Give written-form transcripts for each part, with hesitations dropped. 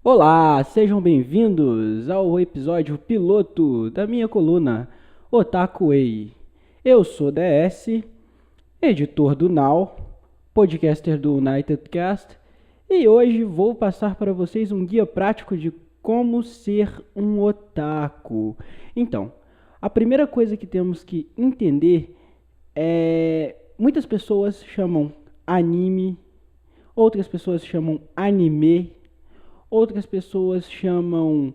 Olá, sejam bem-vindos ao episódio piloto da minha coluna Otaku Way. Eu sou DS, editor do Now, podcaster do UnitedCast, e hoje vou passar para vocês um guia prático de como ser um otaku. Então, a primeira coisa que temos que entender é muitas pessoas chamam anime, outras pessoas chamam anime, outras pessoas chamam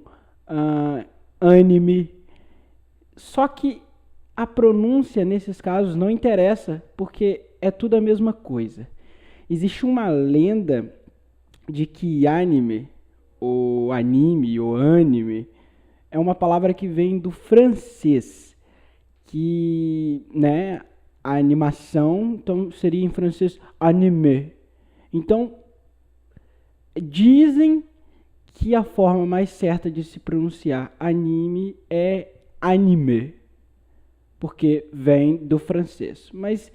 anime. Só que a pronúncia nesses casos não interessa, porque é tudo a mesma coisa. Existe uma lenda de que anime, ou anime, ou anime, é uma palavra que vem do francês, que, né, a animação, então seria em francês anime. Então, dizem que a forma mais certa de se pronunciar anime é anime, porque vem do francês. Mas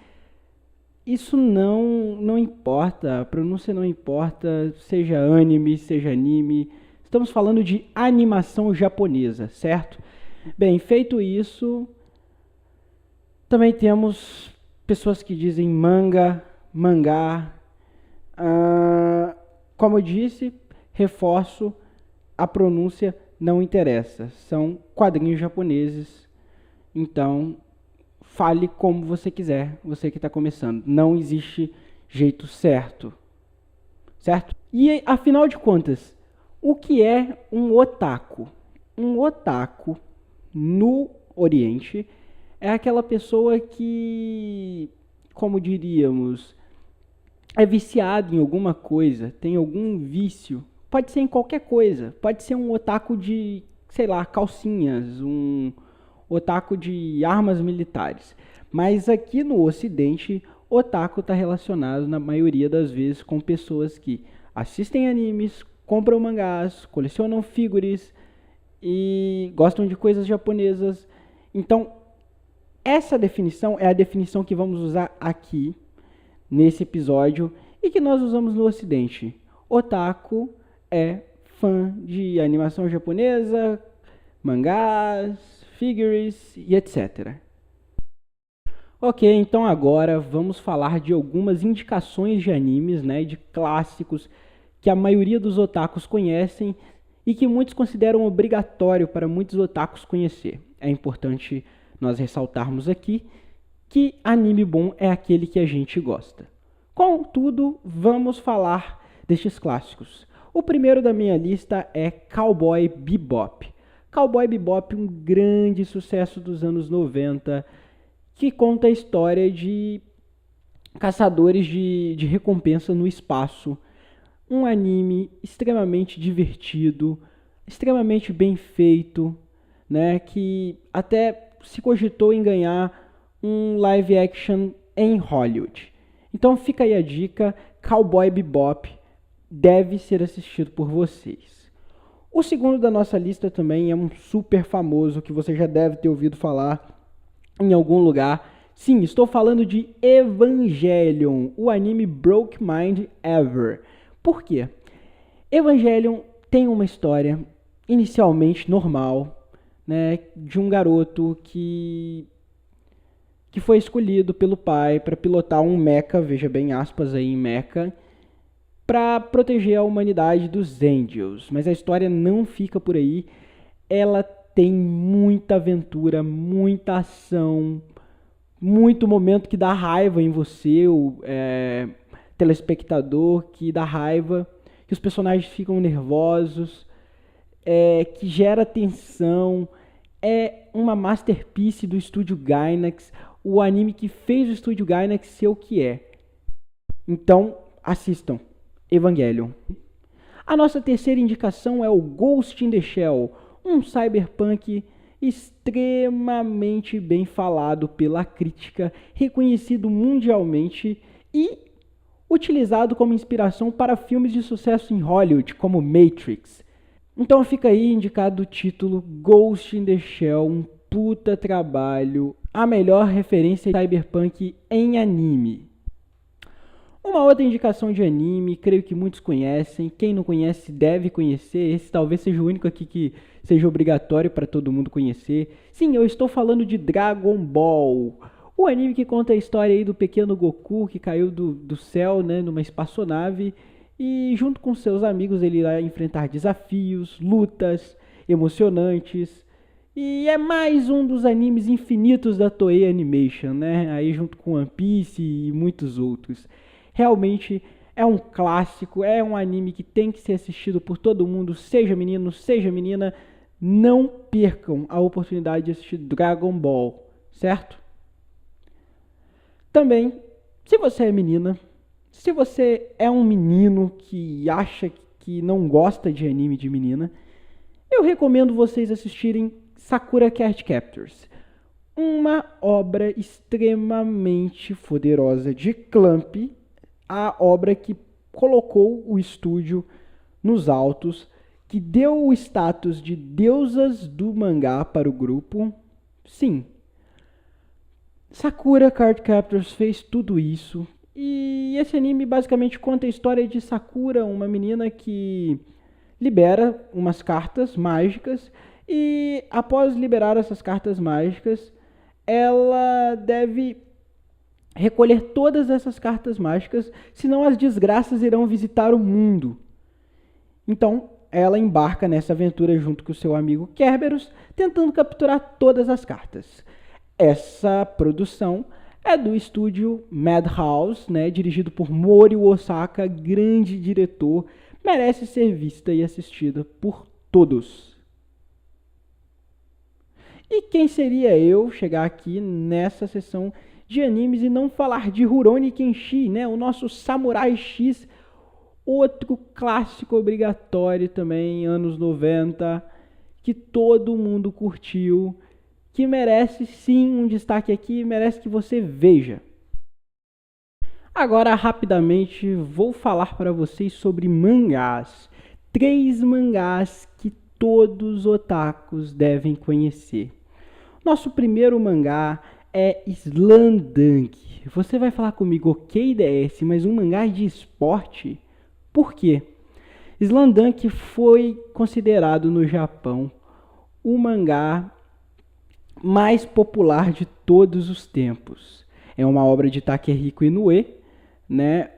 isso não importa, a pronúncia não importa, seja anime, seja anime. Estamos falando de animação japonesa, certo? Bem, feito isso, também temos pessoas que dizem manga, mangá. Como eu disse, reforço, a pronúncia não interessa. São quadrinhos japoneses. Então, fale como você quiser, você que está começando. Não existe jeito certo. Certo? E, afinal de contas, o que é um otaku? Um otaku, no Oriente, é aquela pessoa que, como diríamos, é viciado em alguma coisa, tem algum vício. Pode ser em qualquer coisa. Pode ser um otaku de, sei lá, calcinhas, um otaku de armas militares. Mas aqui no Ocidente, otaku está relacionado na maioria das vezes com pessoas que assistem animes, compram mangás, colecionam figuras e gostam de coisas japonesas. Então, essa definição é a definição que vamos usar aqui nesse episódio e que nós usamos no Ocidente. Otaku é fã de animação japonesa, mangás, figures e etc. Ok, então agora vamos falar de algumas indicações de animes, né, de clássicos que a maioria dos otakus conhecem e que muitos consideram obrigatório para muitos otakus conhecer. É importante nós ressaltarmos aqui que anime bom é aquele que a gente gosta. Contudo, vamos falar destes clássicos. O primeiro da minha lista é Cowboy Bebop. Cowboy Bebop, um grande sucesso dos anos 90, que conta a história de caçadores de recompensa no espaço. Um anime extremamente divertido, extremamente bem feito, né, que até se cogitou em ganhar um live action em Hollywood. Então fica aí a dica, Cowboy Bebop deve ser assistido por vocês. O segundo da nossa lista também é um super famoso que você já deve ter ouvido falar em algum lugar. Sim, estou falando de Evangelion, o anime Broke Mind Ever. Por quê? Evangelion tem uma história inicialmente normal, né, de um garoto que foi escolhido pelo pai para pilotar um mecha, veja bem aspas aí em mecha, para proteger a humanidade dos Angels. Mas a história não fica por aí. Ela tem muita aventura, muita ação, muito momento que dá raiva em você, o telespectador, que dá raiva, que os personagens ficam nervosos, que gera tensão. É uma masterpiece do estúdio Gainax, o anime que fez o estúdio Gainax ser o que é. Então, assistam Evangelion. A nossa terceira indicação é o Ghost in the Shell, um cyberpunk extremamente bem falado pela crítica, reconhecido mundialmente e utilizado como inspiração para filmes de sucesso em Hollywood, como Matrix. Então fica aí indicado o título Ghost in the Shell, um puta trabalho, a melhor referência cyberpunk em anime. Uma outra indicação de anime, creio que muitos conhecem. Quem não conhece deve conhecer. Esse talvez seja o único aqui que seja obrigatório para todo mundo conhecer. Sim, eu estou falando de Dragon Ball. O anime que conta a história aí do pequeno Goku que caiu do céu, né, numa espaçonave. E junto com seus amigos ele irá enfrentar desafios, lutas emocionantes. E é mais um dos animes infinitos da Toei Animation, né? Aí junto com One Piece e muitos outros. Realmente é um clássico, é um anime que tem que ser assistido por todo mundo, seja menino, seja menina. Não percam a oportunidade de assistir Dragon Ball, certo? Também, se você é menina, se você é um menino que acha que não gosta de anime de menina, eu recomendo vocês assistirem Sakura Card Captors. Uma obra extremamente poderosa de Clamp, a obra que colocou o estúdio nos altos, que deu o status de deusas do mangá para o grupo. Sim, Sakura Card Captors fez tudo isso. E esse anime basicamente conta a história de Sakura, uma menina que libera umas cartas mágicas e após liberar essas cartas mágicas, ela deve recolher todas essas cartas mágicas, senão as desgraças irão visitar o mundo. Então, ela embarca nessa aventura junto com o seu amigo Kerberos, tentando capturar todas as cartas. Essa produção é do estúdio Madhouse, né, dirigido por Mori Osaka, grande diretor, merece ser vista e assistida por todos. E quem seria eu chegar aqui nessa sessão de animes e não falar de Rurouni Kenshin, né, o nosso Samurai X, outro clássico obrigatório também, anos 90, que todo mundo curtiu, que merece sim um destaque aqui, merece que você veja. Agora, rapidamente, vou falar para vocês sobre mangás. 3 mangás que todos os otakus devem conhecer. Nosso primeiro mangá é Slandunk. Você vai falar comigo, ok, DS, mas um mangá de esporte? Por quê? Slandunk foi considerado no Japão o mangá mais popular de todos os tempos. É uma obra de Takehiko Inoue, né?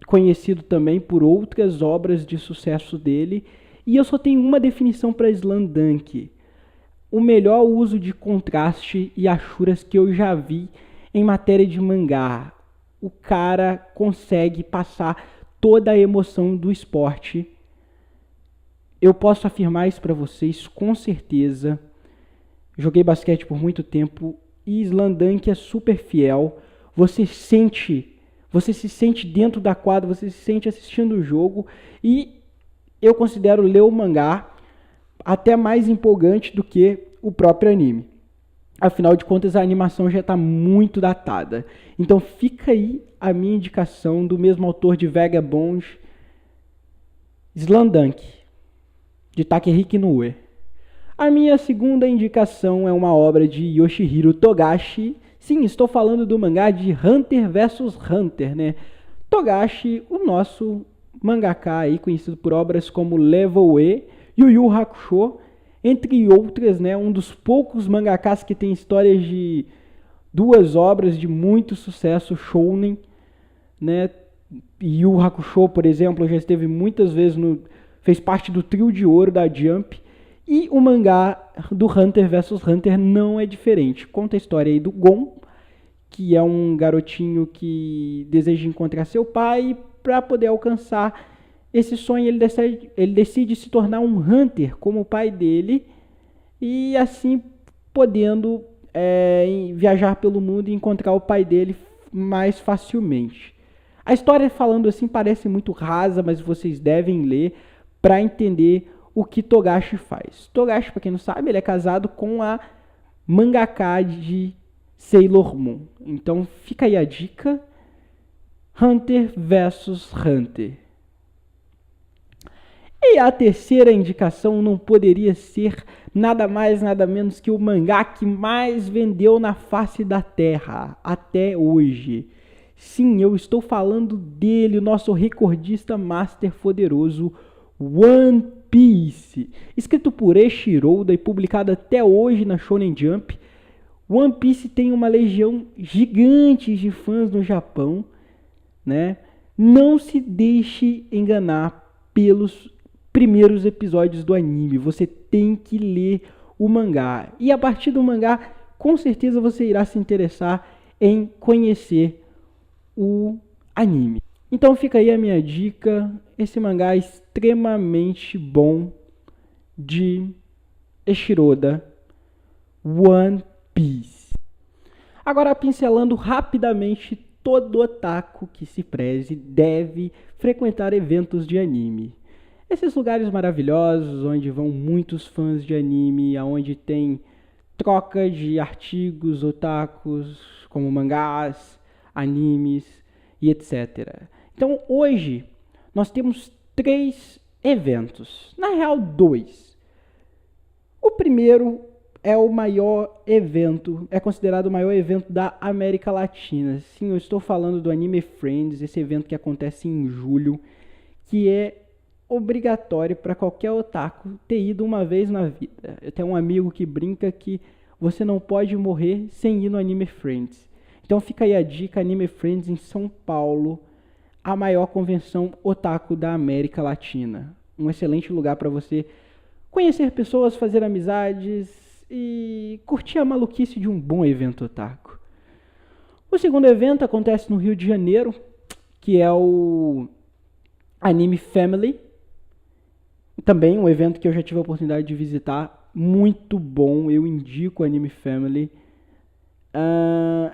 Conhecido também por outras obras de sucesso dele. E eu só tenho uma definição para Slandunk: o melhor uso de contraste e achuras que eu já vi em matéria de mangá. O cara consegue passar toda a emoção do esporte. Eu posso afirmar isso para vocês com certeza. Joguei basquete por muito tempo e Slandunk é super fiel. Você se sente dentro da quadra, você se sente assistindo o jogo e eu considero ler o mangá até mais empolgante do que o próprio anime. Afinal de contas, a animação já está muito datada. Então fica aí a minha indicação do mesmo autor de Vagabond, Slandunk, de Takehiko Inoue. A minha segunda indicação é uma obra de Yoshihiro Togashi. Sim, estou falando do mangá de Hunter vs Hunter, né? Togashi, o nosso mangaka aí, conhecido por obras como Level E, Yu Yu Hakusho, entre outras, né? Um dos poucos mangakas que tem histórias de 2 obras de muito sucesso shounen, né? Yu Yu Hakusho, por exemplo, já esteve muitas vezes fez parte do trio de ouro da Jump. E o mangá do Hunter vs Hunter não é diferente. Conta a história aí do Gon, que é um garotinho que deseja encontrar seu pai. E para poder alcançar esse sonho, ele decide se tornar um Hunter como o pai dele. E assim podendo viajar pelo mundo e encontrar o pai dele mais facilmente. A história, falando assim, parece muito rasa, mas vocês devem ler para entender o que Togashi faz. Togashi, para quem não sabe, ele é casado com a mangaka de Sailor Moon. Então fica aí a dica: Hunter vs Hunter. E a terceira indicação não poderia ser nada mais, nada menos que o mangá que mais vendeu na face da Terra até hoje. Sim, eu estou falando dele, o nosso recordista master poderoso, One Piece. Escrito por Eiichiro Oda e publicado até hoje na Shonen Jump, One Piece tem uma legião gigante de fãs no Japão, né? Não se deixe enganar pelos primeiros episódios do anime. Você tem que ler o mangá. E a partir do mangá, com certeza você irá se interessar em conhecer o anime. Então fica aí a minha dica. Esse mangá é extremamente bom de Eiichiro Oda, One Piece. Agora, pincelando rapidamente, todo otaku que se preze deve frequentar eventos de anime. Esses lugares maravilhosos, onde vão muitos fãs de anime, onde tem troca de artigos otakus, como mangás, animes e etc. Então, hoje, nós temos 3 eventos. Na real, 2. O primeiro é o maior evento, é considerado o maior evento da América Latina. Sim, eu estou falando do Anime Friends, esse evento que acontece em julho, que é obrigatório para qualquer otaku ter ido uma vez na vida. Eu tenho um amigo que brinca que você não pode morrer sem ir no Anime Friends. Então fica aí a dica, Anime Friends em São Paulo, a maior convenção otaku da América Latina. Um excelente lugar para você conhecer pessoas, fazer amizades e curtir a maluquice de um bom evento otaku. O segundo evento acontece no Rio de Janeiro, que é o Anime Family. Também um evento que eu já tive a oportunidade de visitar, muito bom, eu indico o Anime Family.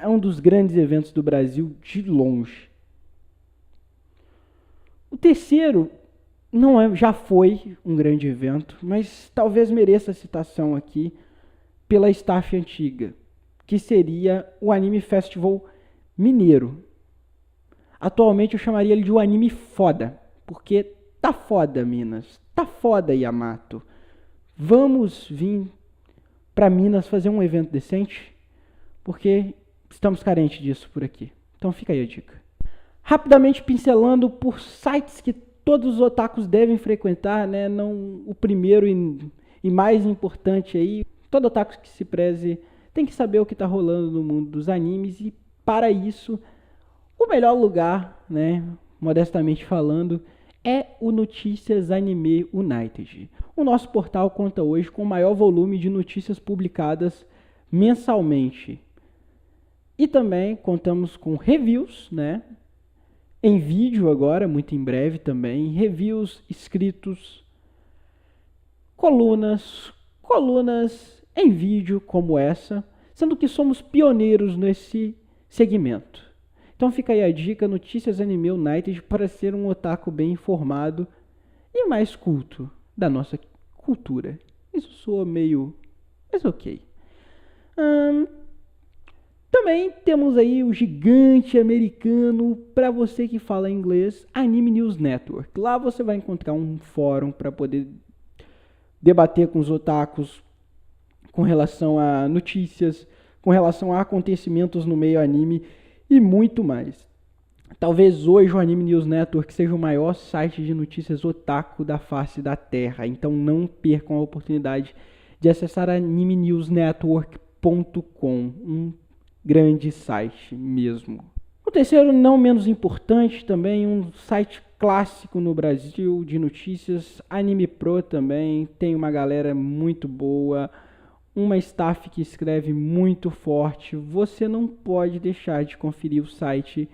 É um dos grandes eventos do Brasil, de longe. O terceiro já foi um grande evento, mas talvez mereça a citação aqui pela staff antiga, que seria o Anime Festival Mineiro. Atualmente eu chamaria ele de o Anime Foda, porque tá foda, Minas. Tá foda, Yamato. Vamos vir para Minas fazer um evento decente? Porque estamos carentes disso por aqui. Então fica aí a dica. Rapidamente pincelando por sites que todos os otakus devem frequentar, né? Não, o primeiro e mais importante aí, todo otaku que se preze tem que saber o que está rolando no mundo dos animes, e para isso o melhor lugar, né, modestamente falando, é o Notícias Anime United. O nosso portal conta hoje com o maior volume de notícias publicadas mensalmente. E também contamos com reviews, né, em vídeo agora, muito em breve também, reviews escritos, colunas em vídeo como essa, sendo que somos pioneiros nesse segmento. Então fica aí a dica, Notícias Anime United, para ser um otaku bem informado e mais culto da nossa cultura. Isso soa meio... mas ok. Também temos aí o gigante americano, para você que fala inglês, Anime News Network. Lá você vai encontrar um fórum para poder debater com os otakus com relação a notícias, com relação a acontecimentos no meio anime e muito mais. Talvez hoje o Anime News Network seja o maior site de notícias otaku da face da Terra, então não percam a oportunidade de acessar animenewsnetwork.com, um grande site mesmo. O terceiro, não menos importante também, um site clássico no Brasil de notícias, Anime Pro também, tem uma galera muito boa, uma staff que escreve muito forte, você não pode deixar de conferir o site,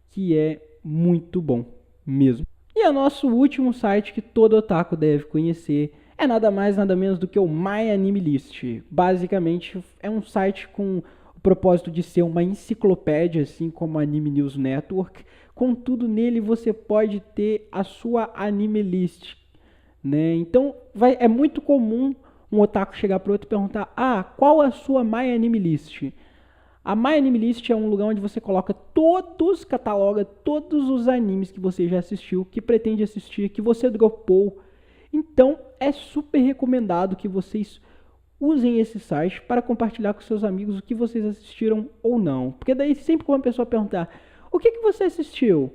que é muito bom mesmo. E o nosso último site que todo otaku deve conhecer é nada mais nada menos do que o My Anime List. Basicamente é um site com o propósito de ser uma enciclopédia, assim como a Anime News Network. Contudo, nele você pode ter a sua Anime List, né? Então é muito comum um otaku chegar para outro e perguntar: qual a sua My Anime List? A My Anime List é um lugar onde você cataloga todos os animes que você já assistiu, que pretende assistir, que você dropou. Então é super recomendado que vocês usem esse site para compartilhar com seus amigos o que vocês assistiram ou não. Porque daí sempre que uma pessoa perguntar: O que você assistiu?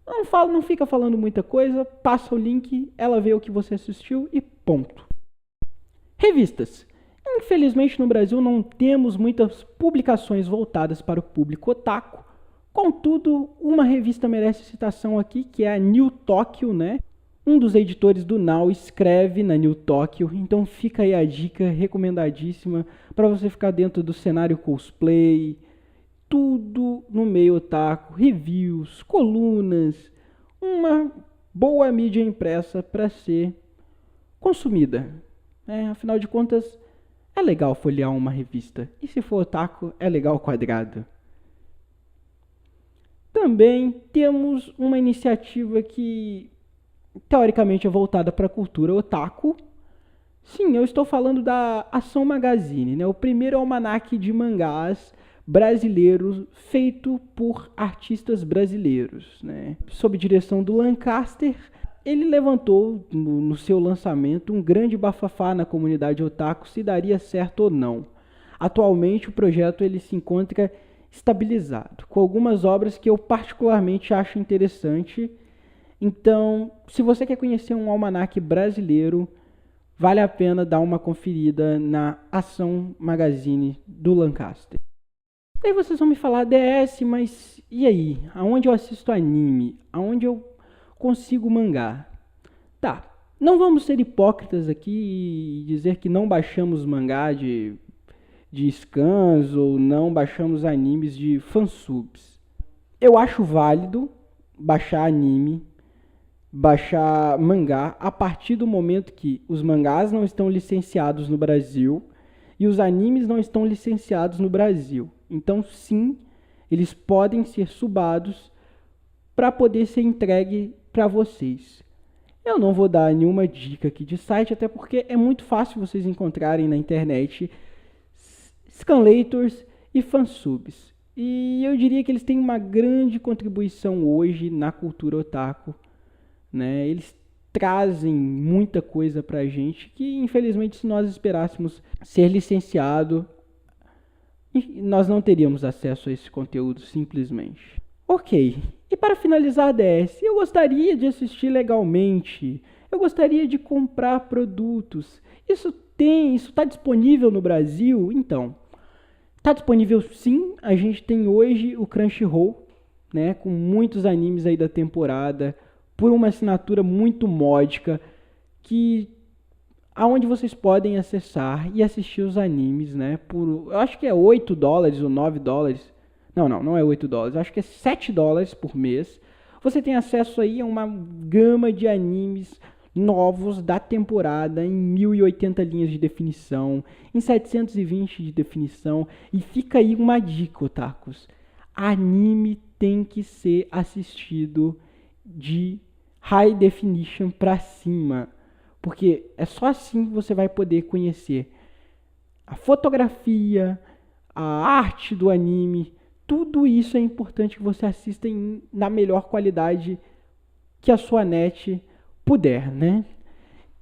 Não fica falando muita coisa, passa o link, ela vê o que você assistiu e ponto. Revistas. Infelizmente no Brasil não temos muitas publicações voltadas para o público otaku. Contudo, uma revista merece citação aqui, que é a New Tokyo, né? Um dos editores do Now escreve na New Tokyo, então fica aí a dica recomendadíssima para você ficar dentro do cenário cosplay, tudo no meio otaku, reviews, colunas, uma boa mídia impressa para ser consumida. Afinal de contas, é legal folhear uma revista, e se for otaku, é legal quadrado. Também temos uma iniciativa que teoricamente é voltada para a cultura otaku. Sim, eu estou falando da Ação Magazine, né? O primeiro almanaque de mangás brasileiro feito por artistas brasileiros, né? Sob direção do Lancaster, ele levantou no seu lançamento um grande bafafá na comunidade otaku se daria certo ou não. Atualmente o projeto ele se encontra estabilizado, com algumas obras que eu particularmente acho interessante. Então, se você quer conhecer um almanaque brasileiro, vale a pena dar uma conferida na Ação Magazine do Lancaster. Aí vocês vão me falar, DS, mas e aí? Aonde eu assisto anime? Aonde eu consigo mangá? Tá, não vamos ser hipócritas aqui e dizer que não baixamos mangá de scans ou não baixamos animes de fansubs. Eu acho válido baixar anime, baixar mangá a partir do momento que os mangás não estão licenciados no Brasil e os animes não estão licenciados no Brasil. Então, sim, eles podem ser subados para poder ser entregue para vocês. Eu não vou dar nenhuma dica aqui de site, até porque é muito fácil vocês encontrarem na internet scanlators e fansubs. E eu diria que eles têm uma grande contribuição hoje na cultura otaku, né? Eles trazem muita coisa pra gente que, infelizmente, se nós esperássemos ser licenciado, nós não teríamos acesso a esse conteúdo simplesmente. Ok, e para finalizar a DS, eu gostaria de assistir legalmente, eu gostaria de comprar produtos. Isso está disponível no Brasil? Então, está disponível sim, a gente tem hoje o Crunchyroll, né, com muitos animes aí da temporada, por uma assinatura muito módica, aonde vocês podem acessar e assistir os animes, né, eu acho que é $8 ou $9, não é $8, eu acho que é $7 por mês. Você tem acesso aí a uma gama de animes novos da temporada em 1080 linhas de definição, em 720 de definição, e fica aí uma dica, otakus. Anime tem que ser assistido de high definition pra cima, porque é só assim que você vai poder conhecer a fotografia, a arte do anime. Tudo isso é importante que você assista na melhor qualidade que a sua net puder, né?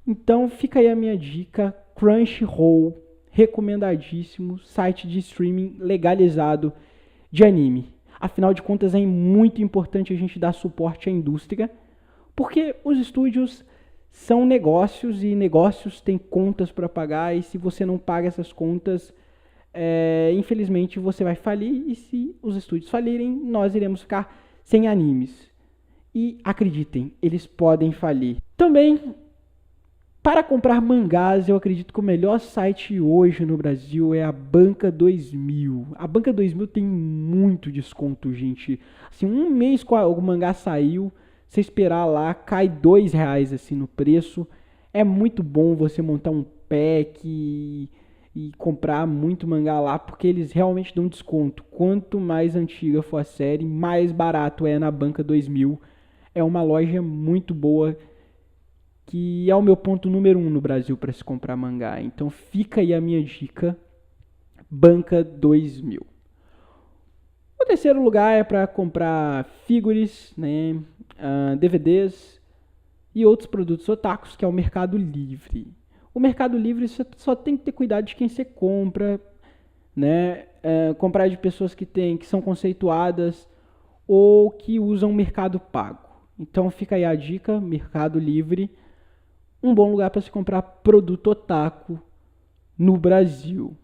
Então fica aí a minha dica, Crunchyroll, recomendadíssimo, site de streaming legalizado de anime. Afinal de contas, é muito importante a gente dar suporte à indústria, porque os estúdios são negócios e negócios têm contas para pagar, e se você não paga essas contas, infelizmente você vai falir, e se os estúdios falirem, nós iremos ficar sem animes. E acreditem, eles podem falir. Também, para comprar mangás, eu acredito que o melhor site hoje no Brasil é a Banca 2000. A Banca 2000 tem muito desconto, gente. Assim, um mês que o mangá saiu, você esperar lá, cai R$2 assim no preço. É muito bom você montar um pack e comprar muito mangá lá, porque eles realmente dão desconto. Quanto mais antiga for a série, mais barato é na Banca 2000. É uma loja muito boa, que é o meu ponto número 1 no Brasil para se comprar mangá. Então fica aí a minha dica, Banca 2000. O terceiro lugar é para comprar figures, né, DVDs e outros produtos otakus, que é o Mercado Livre. O Mercado Livre você só tem que ter cuidado de quem você compra, né? Comprar de pessoas que são conceituadas, ou que usam Mercado Pago. Então fica aí a dica, Mercado Livre, um bom lugar para se comprar produto otaku no Brasil.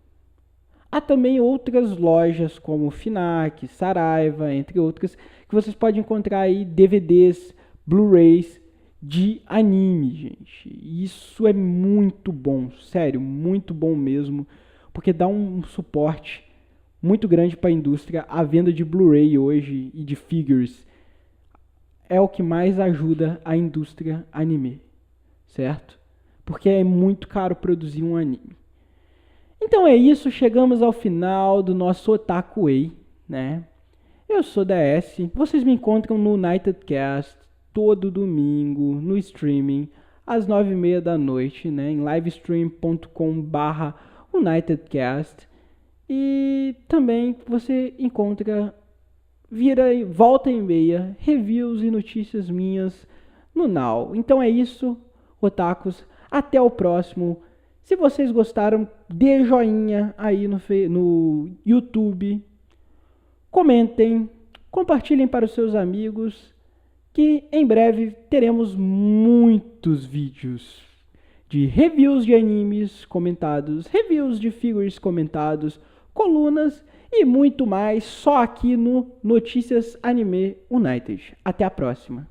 Há também outras lojas como Fnac, Saraiva, entre outras, que vocês podem encontrar aí DVDs, Blu-rays de anime, gente. Isso é muito bom, sério, muito bom mesmo, porque dá um suporte muito grande para a indústria. A venda de Blu-ray hoje e de figures é o que mais ajuda a indústria anime, certo? Porque é muito caro produzir um anime. Então é isso, chegamos ao final do nosso Otaku Way, né? Eu sou da S, vocês me encontram no Unitedcast todo domingo no streaming às 9h30 da noite, né? Em livestream.com/Unitedcast. E também você encontra volta e meia reviews e notícias minhas no Now. Então é isso, otakus, até o próximo. Se vocês gostaram, dê joinha aí no YouTube. Comentem, compartilhem para os seus amigos, que em breve teremos muitos vídeos de reviews de animes comentados, reviews de figures comentados, colunas e muito mais só aqui no Notícias Anime United. Até a próxima!